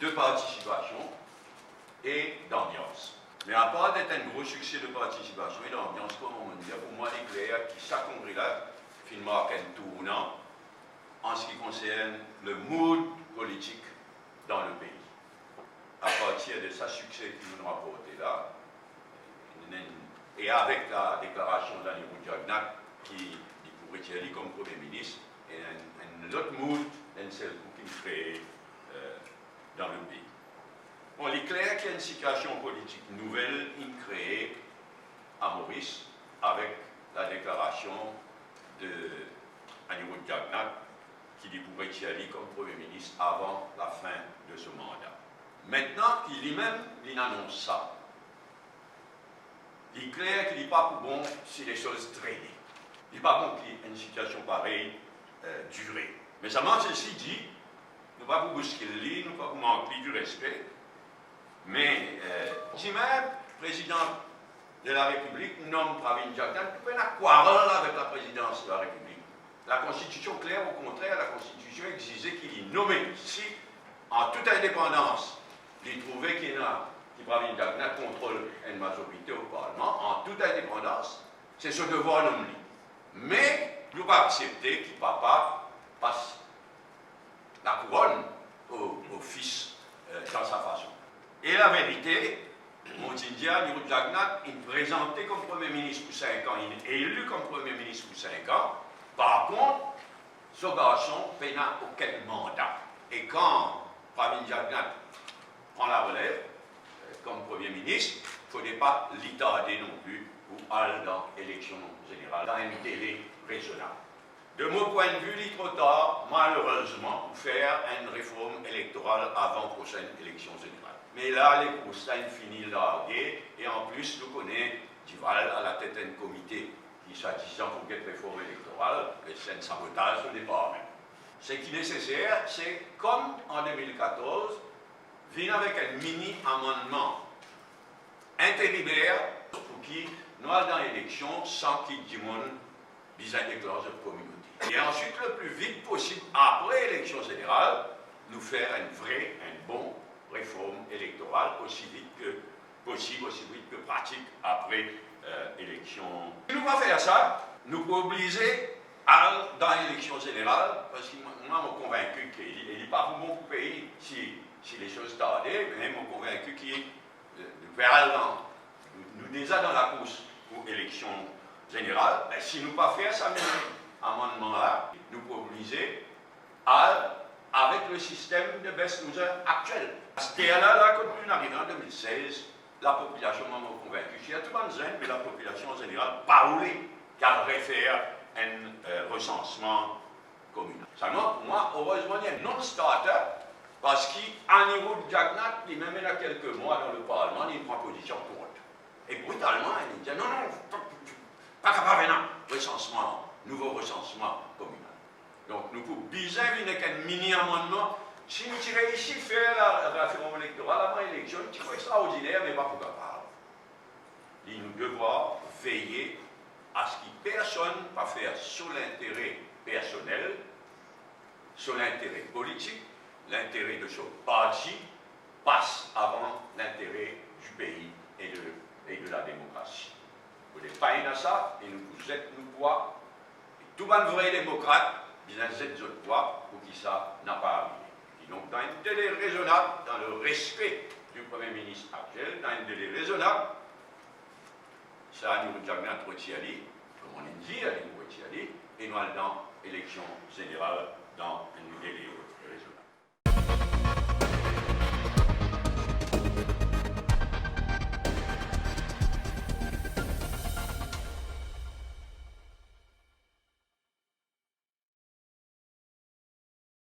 de participation et d'ambiance. Mais à part d'être un gros succès de participation et d'ambiance, comme on dit, pour moi, il est clair que chaque congrès-là marque un tournant en ce qui concerne le mood politique dans le pays. À partir de ce succès qui nous a apporté là, et avec la déclaration d'Anirou Jagnak qui pourrait être comme Premier ministre, et un autre mood, un seul coup qui crée dans le pays. Bon, il est clair qu'il y a une situation politique nouvelle créée à Maurice avec la déclaration de Anirou Jagnak qui pourrait y comme Premier ministre avant la fin de ce mandat. Maintenant qu'il lui-même annonce ça, il est clair qu'il n'est pas bon si les choses traînent. Il n'est pas bon qu'il y ait une situation pareille durer. Mais ça m'a ceci dit, nous ne pas vous bousculer, nous ne pas vous manquer du respect, mais si même le président de la République nomme Pravin Jagnak, il peut avoir quarrel avec la présidence de la République. La Constitution claire, au contraire, la Constitution exigeait qu'il y nommé. Si, en toute indépendance, il trouvait qu'il Pravin Jagnak contrôle une majorité au Parlement, en toute indépendance, c'est ce devoir nommé. Mais, nous ne pouvons pas accepter qu'il papa passe la couronne au fils dans sa façon. Et la vérité, Montindia, Anirou Jagnak, il est présenté comme Premier ministre pour 5 ans, il est élu comme Premier ministre pour 5 ans. Par contre, ce garçon n'a aucun mandat. Et quand Pravin Jagnak prend la relève comme Premier ministre, il ne faudrait pas l'ittarder non plus pour aller dans l'élection générale dans un délai raisonnable. De mon point de vue, il est trop tard, malheureusement, pour faire une réforme électorale avant la prochaine élection générale. Mais là, les Coustins finissent larguer, et en plus, nous connaissons Duval à la tête d'un comité qui, soi-disant, pour cette réforme électorale, c'est un sabotage au départ même. Ce qui est nécessaire, c'est, comme en 2014, venir avec un mini-amendement intérimaire pour qui nous allons dans l'élection sans qu'il y ait besoin de clause de communauté. Et ensuite, le plus vite possible, après l'élection générale, nous faire une bonne réforme électorale aussi vite que possible, aussi vite que pratique après l'élection. Si nous ne pas faire ça, nous pouvons obliger dans l'élection générale, parce que moi, je suis convaincu qu'il n'est pas bon pour le pays si les choses tardaient, mais je suis convaincu qu'il nous déjà dans la course pour l'élection générale. Mais si nous ne pas faire ça, amendement-là, nous pouvons obliger avec le système de best-loser actuel. C'était là, quand nous arrivons en 2016, la population m'a convaincu. Il y a tout le monde, mais la population en général parlait qu'elle réfère un recensement communal. Seulement, pour moi, heureusement, il y a un non-starter, parce qu'Anirou Jagnak, lui-même, il y a quelques mois dans le Parlement, il prend position contre. Et brutalement, il dit non, pas capable de recensement, nouveau recensement communal. Donc, nous pouvons bien venir avec un mini-amendement. Si nous réussissons à faire la réforme électorale avant l'élection, c'est extraordinaire, mais pas pour capable. Nous devons veiller à ce que personne ne va faire sur l'intérêt personnel, sur l'intérêt politique, l'intérêt de son parti passe avant l'intérêt du pays et de la démocratie. Vous n'êtes pas à ça, et nous êtes nous quoi. Et tout le vrai démocrate, bien êtes autres quoi, pour qui ça n'a pas arrivé. Et donc, dans un délai raisonnable, dans le respect du Premier ministre actuel, dans un délai raisonnable, ça nous Jagnak Rotiali, comme on dit, à Rotiali, et nous allons dans l'élection générale dans un délai raisonnable.